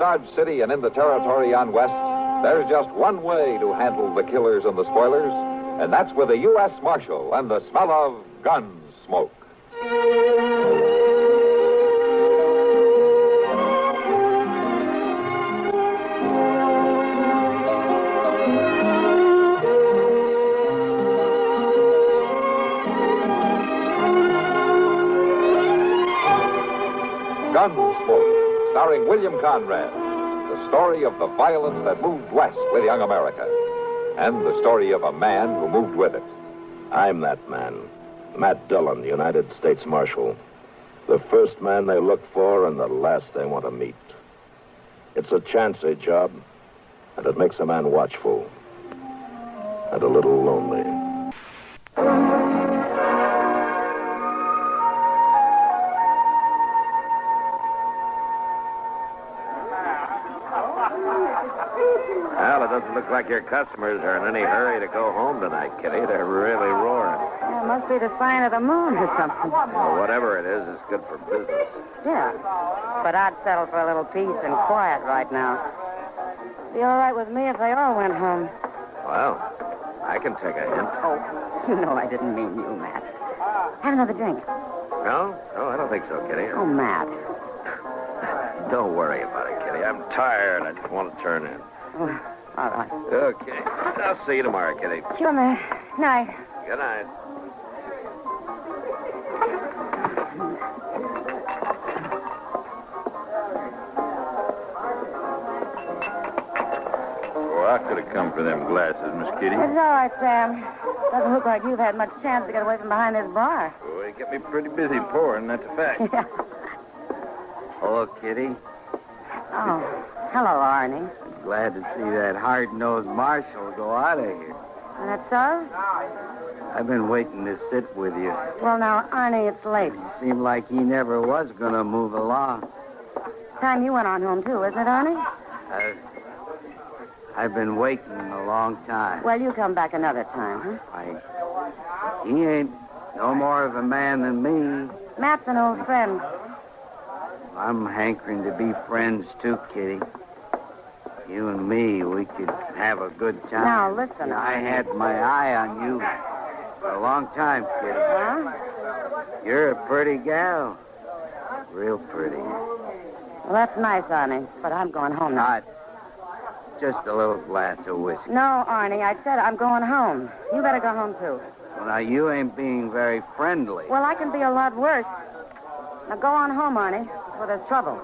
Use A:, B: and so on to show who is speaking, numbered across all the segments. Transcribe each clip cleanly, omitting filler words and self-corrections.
A: Dodge City and in the territory on west, there's just one way to handle the killers and the spoilers, and that's with a U.S. Marshal and the smell of Gunsmoke. Gunsmoke, starring William Conrad. The story of the violence that moved west with young America. And the story of a man who moved with it.
B: I'm that man. Matt Dillon, United States Marshal. The first man they look for and the last they want to meet. It's a chancy job, and it makes a man watchful. And a little lonely.
C: Well, it doesn't look like your customers are in any hurry to go home tonight, Kitty. They're really roaring.
D: Yeah, it must be the sign of the moon or something.
C: Well, whatever it is, it's good for business.
D: Yeah, but I'd settle for a little peace and quiet right now. Be all right with me if they all went home.
C: Well, I can take a hint.
D: Oh, you know I didn't mean you, Matt. Have another drink.
C: No, I don't think so, Kitty.
D: Oh, Matt.
C: Don't worry about it, Kitty. I'm tired. I just want to turn in.
D: Oh, all right.
C: Okay. I'll see you tomorrow, Kitty.
D: Sure, Matt. Night.
C: Good night.
E: Oh, I could have come for them glasses, Miss Kitty.
D: It's all right, Sam. Doesn't look like you've had much chance to get away from behind this bar.
E: Oh, they get me pretty busy pouring, that's a fact.
D: Yeah.
F: Hello, Kitty.
D: Oh, hello, Arnie.
F: Glad to see that hard-nosed marshal go out of here.
D: That's so?
F: I've been waiting to sit with you.
D: Well, now, Arnie, it's late.
F: Seemed like he never was going to move along.
D: Time you went on home, too, isn't it, Arnie?
F: I've been waiting a long time.
D: Well, you come back another time, huh?
F: He ain't no more of a man than me.
D: Matt's an old friend.
F: I'm hankering to be friends, too, Kitty. You and me, we could have a good time.
D: Now, listen.
F: I had my eye on you for a long time, Kitty.
D: Huh?
F: You're a pretty gal. Real pretty.
D: Well, that's nice, Arnie, but I'm going home now.
F: Not just a little glass of whiskey.
D: No, Arnie, I said I'm going home. You better go home, too.
F: Well, now, you ain't being very friendly.
D: Well, I can be a lot worse. Now, go on home, Arnie, before there's trouble.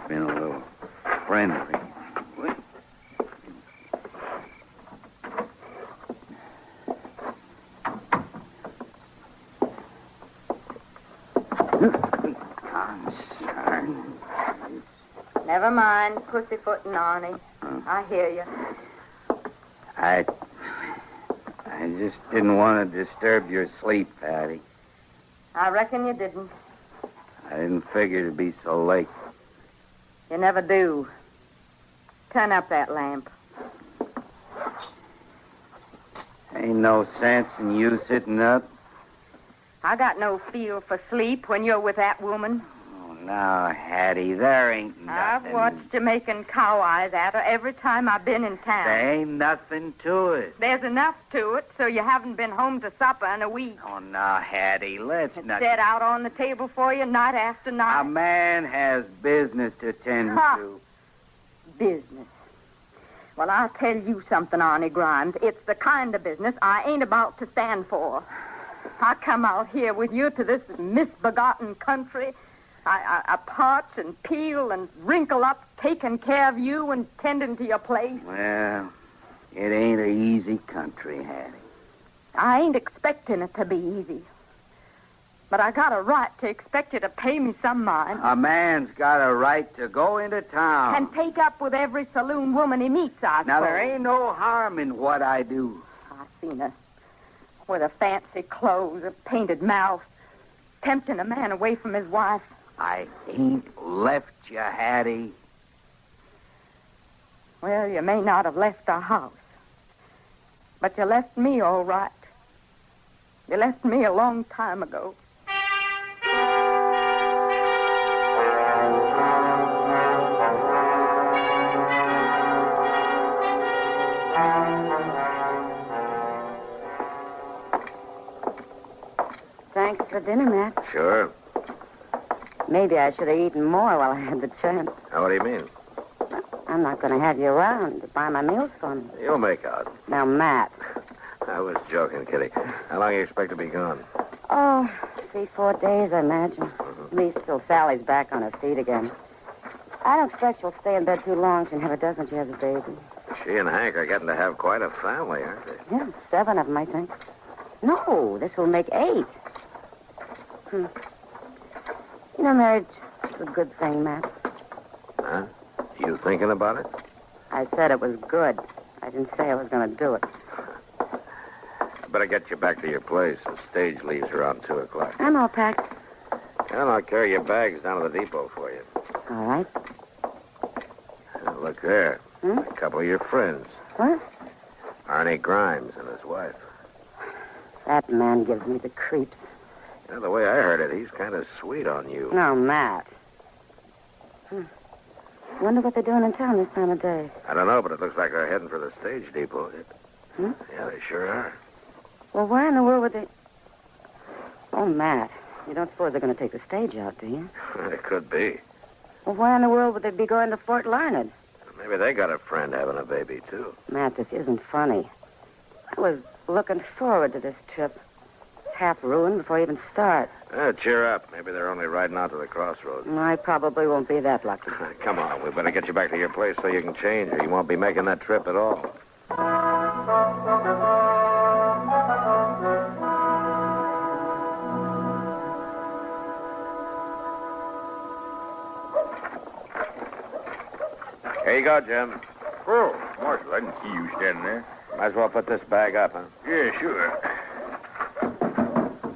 F: Been a little friendly.
G: Never mind, pussyfooting, Arnie. I hear you.
F: I just didn't want to disturb your sleep, Patty.
G: I reckon you didn't.
F: I didn't figure it'd be so late.
G: You never do. Turn up that lamp.
F: Ain't no sense in you sitting up.
G: I got no feel for sleep when you're with that woman.
F: Oh, now, Hattie, there ain't nothing.
G: I've watched you making cow eyes at her every time I've been in town.
F: There ain't nothing to it.
G: There's enough to it, so you haven't been home to supper in a week.
F: Oh, now, Hattie, let's
G: It's
F: not...
G: set out on the table for you night after night.
F: A man has business to tend to.
G: Business. Well, I'll tell you something, Arnie Grimes. It's the kind of business I ain't about to stand for. I come out here with you to this misbegotten country. I parch and peel and wrinkle up, taking care of you and tending to your place.
F: Well, it ain't a easy country, Hattie.
G: I ain't expecting it to be easy. But I got a right to expect you to pay me some mind.
F: A man's got a right to go into town.
G: And take up with every saloon woman he meets, I
F: Now,
G: suppose.
F: there ain't no harm in what I do.
G: I seen her with her fancy clothes, her painted mouth. tempting a man away from his wife.
F: I ain't left you, Hattie.
G: Well, you may not have left our house, but you left me all right. You left me a long time ago.
D: Thanks for dinner, Matt.
C: Sure.
D: Maybe I should have eaten more while I had the chance.
C: Now, what do you mean?
D: I'm not going to have you around to buy my meals for me.
C: You'll make out.
D: Now, Matt.
C: I was joking, Kitty. How long do you expect to be gone?
D: Oh, 3-4 days, I imagine. At least till Sally's back on her feet again. I don't expect she'll stay in bed too long. She never does when she has a baby.
C: She and Hank are getting to have quite a family, aren't they?
D: Yeah, 7 of them, I think. No, this will make 8. You know, marriage is a good thing, Matt.
C: Huh? You thinking about it?
D: I said it was good. I didn't say I was going to do it.
C: I better get you back to your place. The stage leaves around 2 o'clock.
D: I'm all packed.
C: And I'll carry your bags down to the depot for you.
D: All right.
C: Now, look there. A couple of your friends.
D: What?
C: Arnie Grimes and his wife.
D: That man gives me the creeps.
C: You know, the way I heard it, he's kind of sweet on you.
D: No, Matt. Wonder what they're doing in town this time of day.
C: I don't know, but it looks like they're heading for the stage depot. Yeah, they sure are.
D: Well, where in the world would they... Oh, Matt, you don't suppose they're going to take the stage out, do you?
C: It could be.
D: Well, why in the world would they be going to Fort Larned?
C: Maybe they got a friend having a baby, too.
D: Matt, this isn't funny. I was looking forward to this trip. It's half ruined before I even start.
C: Cheer up. Maybe they're only riding out to the crossroads.
D: I probably won't be that lucky.
C: Come on, we better get you back to your place so you can change, or you won't be making that trip at all. Here you go, Jim.
E: Oh, Marshal, I didn't see you standing there.
C: Might as well put this bag up, huh?
E: Yeah, sure.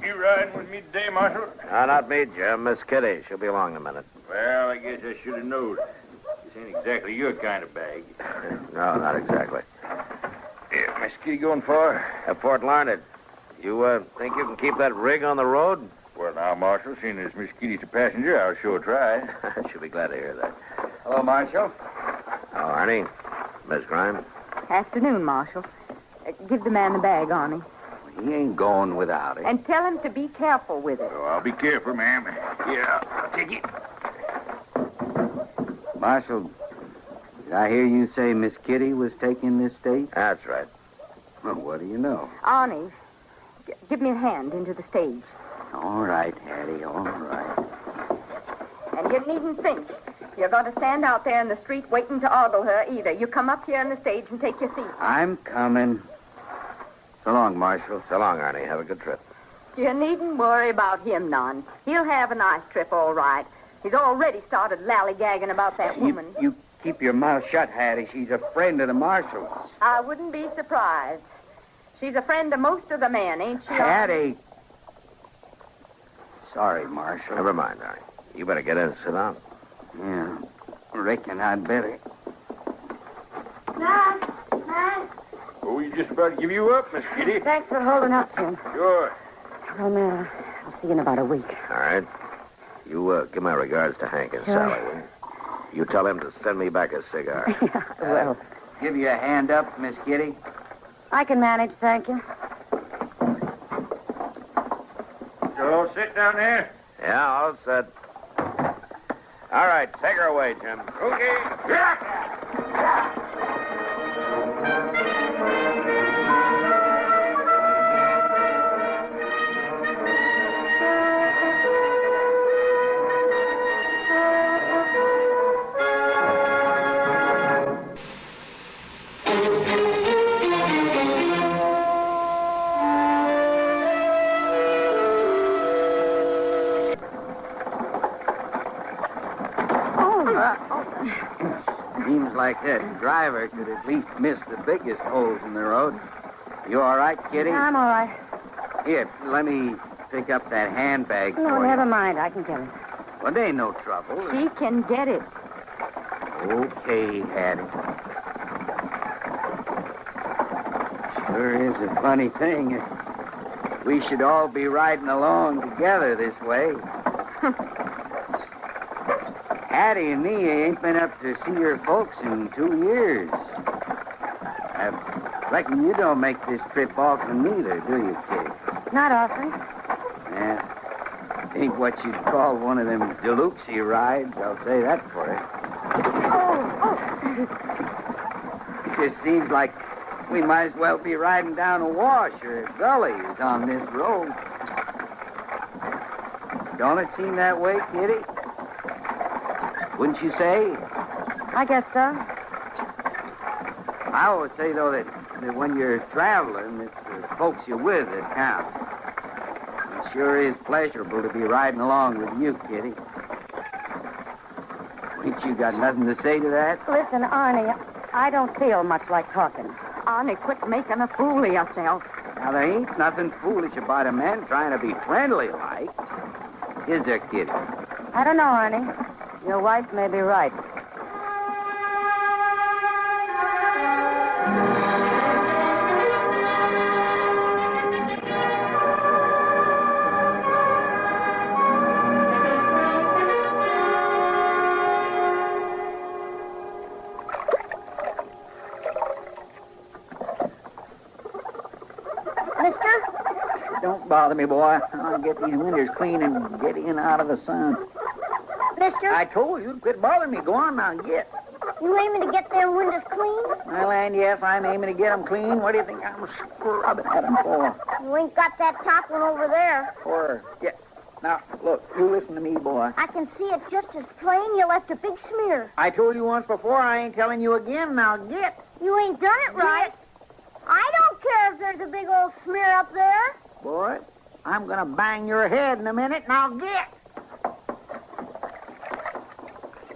E: You riding with me today, Marshal?
C: No, not me, Jim. Miss Kitty. She'll be along in a minute.
E: Well, I guess I should have known. This ain't exactly your kind of bag.
C: No, not exactly.
E: Yeah, Miss Kitty going far?
C: At Fort Larned. You think you can keep that rig on the road?
E: Well, now, Marshal, seeing as Miss Kitty's a passenger, I'll sure try.
C: She'll be glad to hear that.
F: Hello, Marshal.
C: Oh, Arnie. Miss Grimes.
G: Afternoon, Marshal. Give the man the bag, Arnie.
F: He ain't going without it.
G: And tell him to be careful with it.
E: Oh, I'll be careful, ma'am. Yeah, I'll take it.
F: Marshal, did I hear you say Miss Kitty was taking this stage?
C: That's right.
F: Well, what do you know?
G: Arnie, give me a hand into the stage.
F: All right, Hattie, all right.
G: And you needn't think you're going to stand out there in the street waiting to ogle her either. You come up here on the stage and take your seat.
F: I'm coming. So long, Marshal.
C: So long, Arnie. Have a good trip.
G: You needn't worry about him none. He'll have a nice trip, all right. He's already started lollygagging about that woman.
F: You keep your mouth shut, Hattie. She's a friend of the Marshal's.
G: I wouldn't be surprised. She's a friend of most of the men, ain't she?
F: Hattie. Sorry, Marshal.
C: Never mind, Arnie. You better get in and sit down.
F: Yeah, reckon I'd better.
D: Matt!
E: Oh, we just about to give you up, Miss Kitty.
D: Thanks for holding out, Jim.
E: Sure.
D: Well, Matt, I'll see you in about a week.
C: All right. You give my regards to Hank and Sally, will you? You tell him to send me back a cigar.
D: Yeah, well,
F: Give you a hand up, Miss Kitty.
D: I can manage, thank you.
E: You'll all sit down there?
C: Yeah, all set. All right, take her away, Jim.
E: Okay.
F: Seems like that driver could at least miss the biggest holes in the road. You all right, Kitty?
D: I'm all right.
F: Here, let me pick up that handbag
D: No,
F: for
D: never
F: you.
D: mind. I can get it.
F: Well, there ain't no trouble.
G: She can get it.
F: Okay, Hattie. Sure is a funny thing. We should all be riding along together this way. Hattie and me ain't been up to see your folks in 2 years. I reckon you don't make this trip often neither, do you, Kitty?
D: Not often.
F: Yeah. Ain't what you'd call one of them deluxe rides, I'll say that for you. It just seems like we might as well be riding down a wash or a gully as on this road. Don't it seem that way, Kitty? Wouldn't you say?
D: I guess so.
F: I always say, though, that when you're traveling, it's the folks you're with that count. It sure is pleasurable to be riding along with you, Kitty. Ain't you got nothing to say to that?
D: Listen, Arnie, I don't feel much like talking.
G: Arnie, quit making a fool of yourself.
F: Now, there ain't nothing foolish about a man trying to be friendly like. Is there, Kitty?
D: I don't know, Arnie. Your wife may be right.
F: Don't bother me, boy. I'll get these windows clean and get in out of the sun.
H: Mister,
F: I told you to quit bothering me. Go on now, get.
H: you aiming to get them windows clean?
F: Well, and yes, I'm aiming to get them clean. What do you think I'm scrubbing at them for?
H: You ain't got that top one over there.
F: Yeah. Now, look, you listen to me, boy.
H: I can see it just as plain. You left a big smear.
F: I told you once before, I ain't telling you again. Now, get.
H: You ain't done it right. I don't care if there's a big old smear up there.
F: Boy, I'm going to bang your head in a minute. Now, get.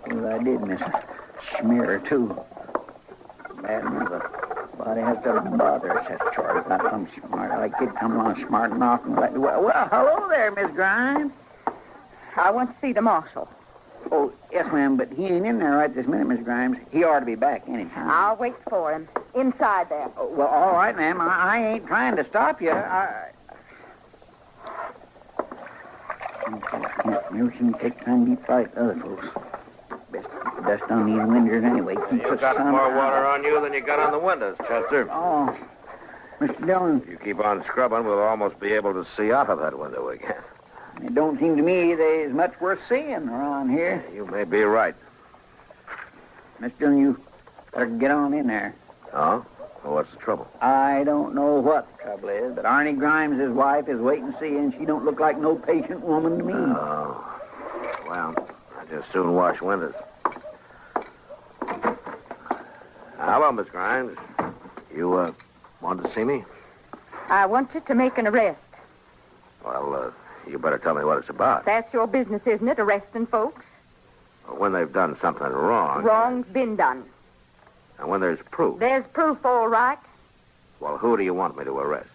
F: Well, I did miss a smear or two. Bad enough. Body has to bother us. That Charlie got some smart. Like kid come along smart enough and let. Well, hello there, Miss Grimes.
G: I want to see the marshal.
F: Oh, yes, ma'am, but he ain't in there right this minute, Miss Grimes. He ought to be back anytime.
G: I'll wait for him. Inside there.
F: Oh, well, all right, ma'am. I ain't trying to stop you. Never seen you take time to eat like other folks. Best dust on these windows anyway.
C: You got more water on you than you got on the windows, Chester.
F: Oh, Mr. Dillon.
C: If you keep on scrubbing, we'll almost be able to see out of that window again.
F: It don't seem to me there's much worth seeing around here.
C: You may be right.
F: Mr. Dillon, you better get on in there.
C: Oh? Well, what's the trouble?
F: I don't know what the trouble is, but Arnie Grimes, his wife, is waiting to see you, and she don't look like no patient woman to me.
C: Oh. Well, I just soon wash windows. Hello, Miss Grimes. You, want to see me?
G: I want you to make an arrest.
C: Well, you better tell me what it's about.
G: That's your business, isn't it, arresting folks?
C: When they've done something wrong.
G: Wrong's been done.
C: And when there's proof.
G: There's proof, all right.
C: Well, who do you want me to arrest?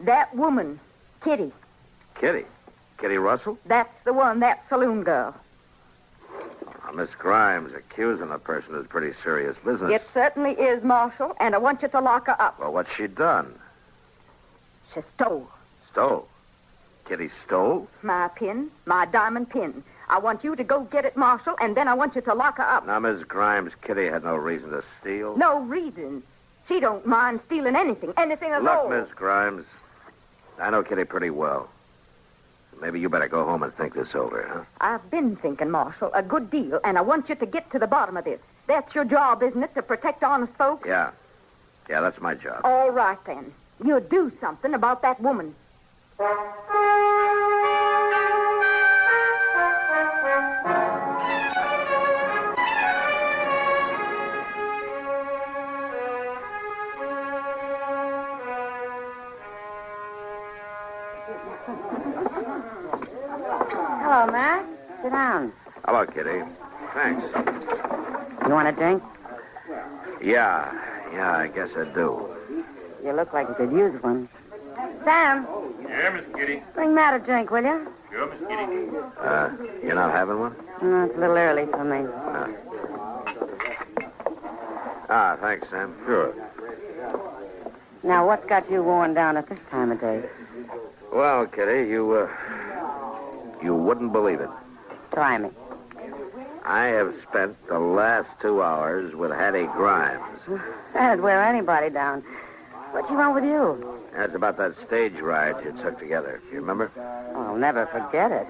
G: That woman, Kitty.
C: Kitty? Kitty Russell?
G: That's the one, that saloon girl.
C: Miss Grimes, accusing a person is pretty serious business.
G: It certainly is, Marshal, and I want you to lock her up.
C: Well, what's she done?
G: She stole
C: Stole? Kitty stole?
G: my pin, my diamond pin. I want you to go get it, Marshal, and then I want you to lock her up.
C: Now, Miss Grimes, Kitty had no reason to steal.
G: No reason. She don't mind stealing anything at all.
C: Look, Miss Grimes, I know Kitty pretty well. Maybe you better go home and think this over, huh?
G: I've been thinking, Marshal, a good deal, and I want you to get to the bottom of this. That's your job, isn't it, to protect honest folks?
C: Yeah. Yeah, that's my job.
G: All right, then. You do something about that woman.
D: Hello, Matt. Sit down.
C: Hello, Kitty. Thanks.
D: You want a drink?
C: Yeah, I guess I do.
D: You look like you could use one. Sam,
E: Yeah, Miss Kitty.
D: Bring Matt a drink, will you?
E: Sure, Miss Kitty.
B: You're not having one?
D: No, it's a little early for me.
B: Thanks, Sam.
E: Sure.
D: Now, what's got you worn down at this time of day?
B: Well, Kitty, you wouldn't believe it.
D: Try me.
B: I have spent the last 2 hours with Hattie Grimes.
D: That'd wear anybody down. What's wrong with you?
B: That's about that stage ride you took together. You remember?
D: Oh, I'll never forget it.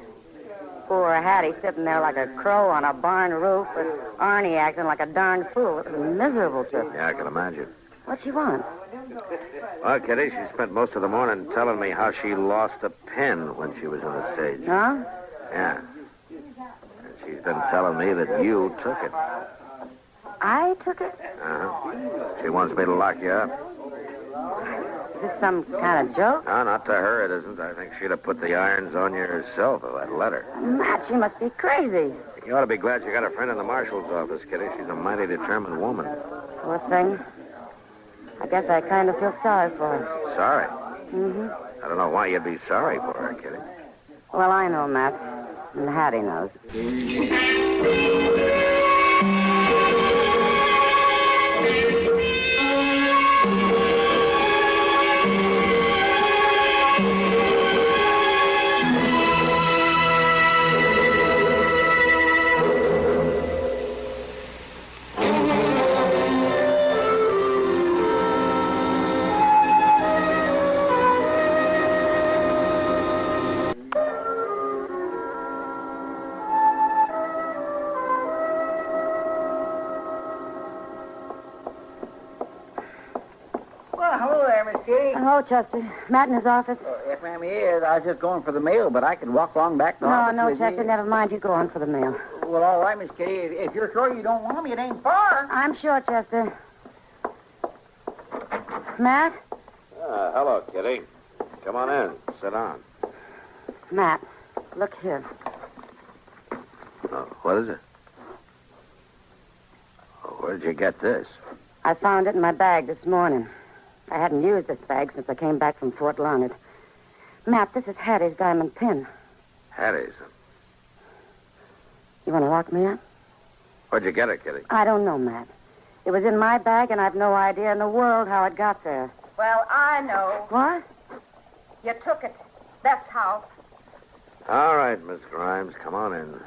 D: Poor Hattie sitting there like a crow on a barn roof with Arnie acting like a darn fool. It was a miserable trip.
B: Yeah, I can imagine.
D: What'd she want?
B: Well, Kitty, she spent most of the morning telling me how she lost a pin when she was on the stage.
D: Huh?
B: Yeah. And she's been telling me that you took it.
D: I took it?
B: Uh-huh. She wants me to lock you up.
D: Is this some kind of joke?
B: No, not to her, it isn't. I think she'd have put the irons on you herself if I'd let her.
D: Matt, she must be crazy.
B: You ought to be glad you got a friend in the marshal's office, Kitty. She's a mighty determined woman.
D: Poor thing. I guess I kind of feel sorry for her.
B: Sorry?
D: Mm-hmm.
B: I don't know why you'd be sorry for her, Kitty.
D: Well, I know, Matt. And Hattie knows. Hello, Chester. Matt in his office?
F: Yes, ma'am, he is. I was just going for the mail, but I can walk along back to the
D: No,
F: office
D: no,
F: with
D: Chester,
F: you.
D: never mind. You go on for the mail.
F: Well, all right, Miss Kitty. If you're sure you don't want me, it ain't far.
D: I'm sure, Chester. Matt?
B: Hello, Kitty. Come on in. Sit down.
D: Matt, look here.
B: Oh, what is it? Oh, where did you get this?
D: I found it in my bag this morning. I hadn't used this bag since I came back from Fort Larned. Matt, this is Hattie's diamond pin.
B: Hattie's.
D: You want to lock me up?
B: Where'd you get it, Kitty?
D: I don't know, Matt. It was in my bag, and I've no idea in the world how it got there.
G: Well, I know.
D: What?
G: You took it. That's how.
B: All right, Miss Grimes, come on in.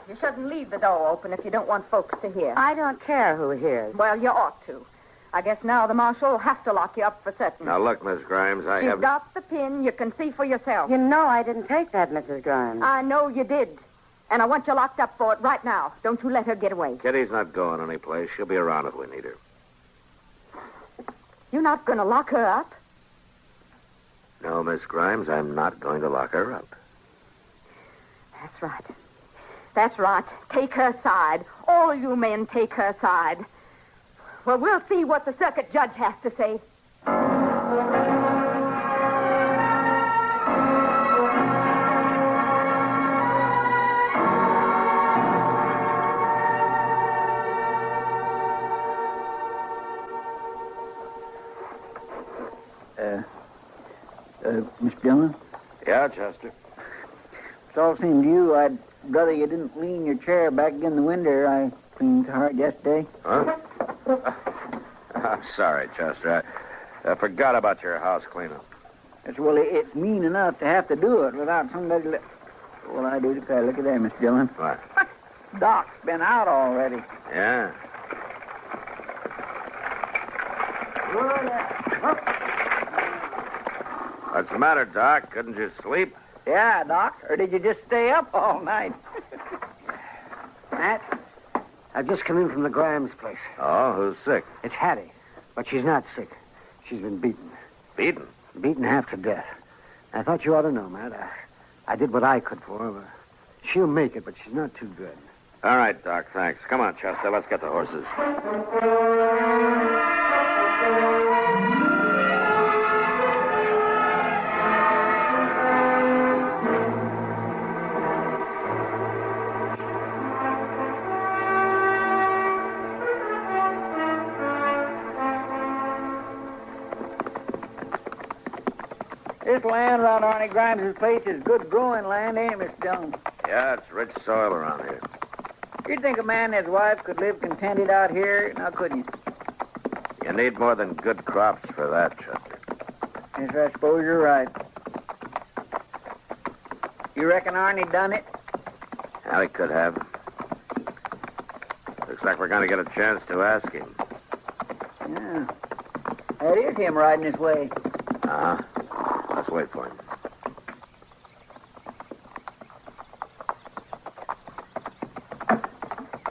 G: You shouldn't leave the door open if you don't want folks to hear.
D: I don't care who hears.
G: Well, you ought to. I guess now the marshal will have to lock you up for certain.
B: Now, look, Miss Grimes, I
G: You've
B: have...
G: got the pin. You can see for yourself.
D: You know I didn't take that, Mrs. Grimes.
G: I know you did. And I want you locked up for it right now. Don't you let her get away.
B: Kitty's not going anyplace. She'll be around if we need her.
G: You're not going to lock her up?
B: No, Miss Grimes, I'm not going to lock her up.
G: That's right. That's right. Take her side. All you men take her side. Well, we'll see what the circuit judge has to say.
F: Miss Dillon?
B: Yeah, Chester?
F: It's all seemed to you. I'd rather you didn't lean your chair back against the window. I cleaned so hard yesterday.
B: Huh? I'm sorry, Chester. I forgot about your house cleanup.
F: Well, it's mean enough to have to do it without somebody... Well, I do declare. Look at that, Miss Dillon.
B: What?
F: Doc's been out already.
B: Yeah. What's the matter, Doc? Couldn't you sleep?
F: Yeah, Doc. Or did you just stay up all night?
I: Matt, I've just come in from the Grimes place.
B: Oh, who's sick?
I: It's Hattie, but she's not sick. She's been beaten.
B: Beaten?
I: Beaten half to death. I thought you ought to know, Matt. I did what I could for her. But she'll make it, but she's not too good.
B: All right, Doc, thanks. Come on, Chester, let's get the horses.
F: This land around Arnie Grimes' place is good growing land, ain't it, Mr. Dillon?
C: Yeah, it's rich soil around here.
F: You'd think a man and his wife could live contented out here, now couldn't you?
C: You need more than good crops for that, Chester.
F: Yes, I suppose you're right. You reckon Arnie done it?
C: Yeah, he could have. Looks like we're going to get a chance to ask him.
F: Yeah. That is him riding his way.
C: Uh-huh. Let's wait for him.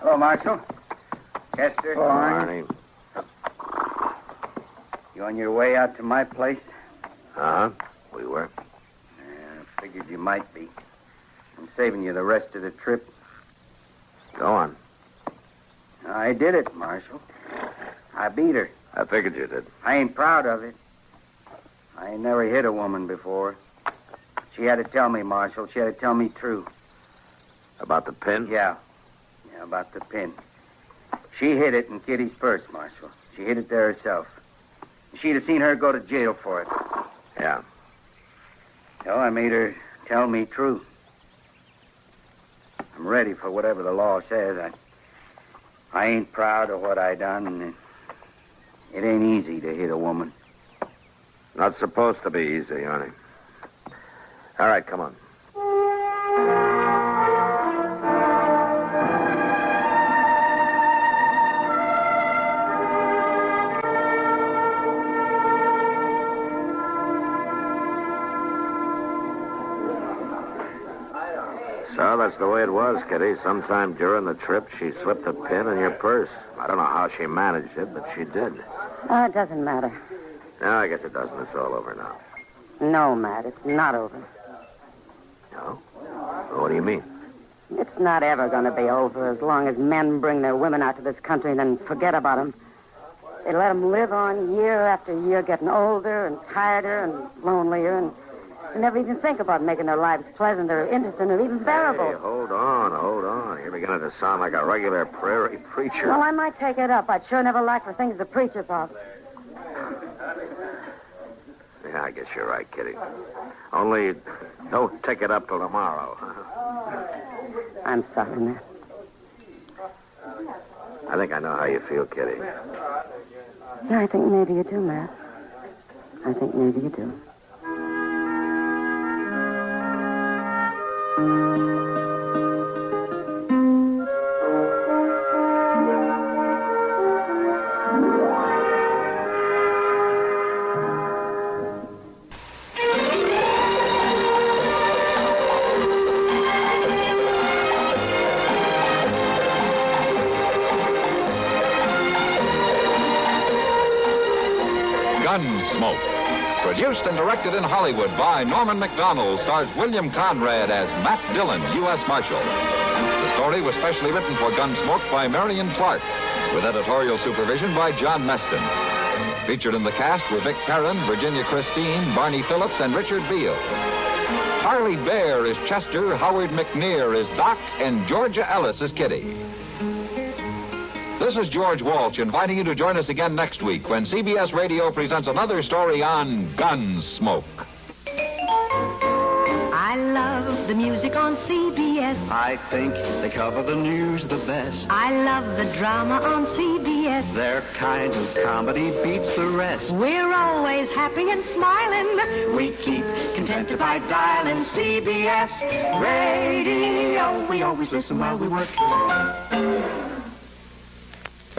J: Hello, Marshal. Chester.
C: Hello, Arnie.
J: You on your way out to my place?
C: Uh-huh. We were.
J: I figured you might be. I'm saving you the rest of the trip.
C: Go on.
J: I did it, Marshal. I beat her.
C: I figured you did.
J: I ain't proud of it. I ain't never hit a woman before. She had to tell me, Marshal. She had to tell me true.
C: About the pin?
J: Yeah, about the pin. She hid it in Kitty's purse, Marshal. She hid it there herself. She'd have seen her go to jail for it.
C: Yeah.
J: So I made her tell me true. I'm ready for whatever the law says. I ain't proud of what I done, and it ain't easy to hit a woman.
C: Not supposed to be easy, Arnie. All right, come on. So that's the way it was, Kitty. Sometime during the trip, she slipped a pin in your purse. I don't know how she managed it, but she did.
D: Oh, it doesn't matter.
C: No, I guess it doesn't. It's all over now.
D: No, Matt, it's not over.
C: No? Well, what do you mean?
D: It's not ever going to be over as long as men bring their women out to this country and then forget about them. They let them live on year after year, getting older and tireder and lonelier, and never even think about making their lives pleasant or interesting or even bearable.
C: Hey, hold on. You're beginning to sound like a regular prairie preacher.
D: Well, I might take it up. I'd sure never like for things to preach about.
C: Yeah, I guess you're right, Kitty. Only don't take it up till tomorrow.
D: I'm sorry, Matt.
C: I think I know how you feel, Kitty.
D: Yeah, I think maybe you do, Matt. I think maybe you do.
A: Gunsmoke. Produced and directed in Hollywood by Norman Macdonald, stars William Conrad as Matt Dillon, U.S. Marshal. The story was specially written for Gunsmoke by Marion Clark, with editorial supervision by John Meston. Featured in the cast were Vic Perrin, Virginia Christine, Barney Phillips, and Richard Beals. Harley Bear is Chester, Howard McNear is Doc, and Georgia Ellis is Kitty. This is George Walsh inviting you to join us again next week when CBS Radio presents another story on Gunsmoke.
K: I love the music on CBS.
L: I think they cover the news the best.
K: I love the drama on CBS.
L: Their kind of comedy beats the rest.
K: We're always happy and smiling.
L: We keep contented by dialing CBS Radio. We always listen while we work.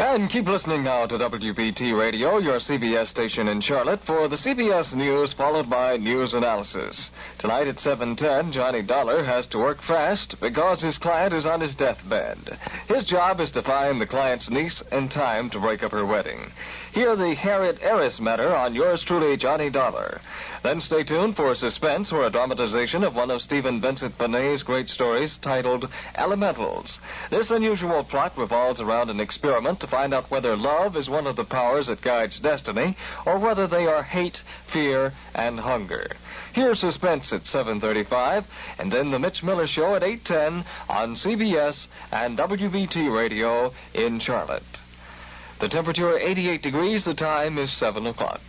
M: And keep listening now to WBT Radio, your CBS station in Charlotte, for the CBS News followed by news analysis. Tonight at 7:10, Johnny Dollar has to work fast because his client is on his deathbed. His job is to find the client's niece in time to break up her wedding. Hear the Harriet Heiress matter on yours truly, Johnny Dollar. Then stay tuned for suspense or a dramatization of one of Stephen Vincent Benet's great stories titled Elementals. This unusual plot revolves around an experiment to find out whether love is one of the powers that guides destiny or whether they are hate, fear, and hunger. Here's suspense at 7:35, and then the Mitch Miller Show at 8:10 on CBS and WBT Radio in Charlotte. The temperature 88 degrees, the time is 7 o'clock.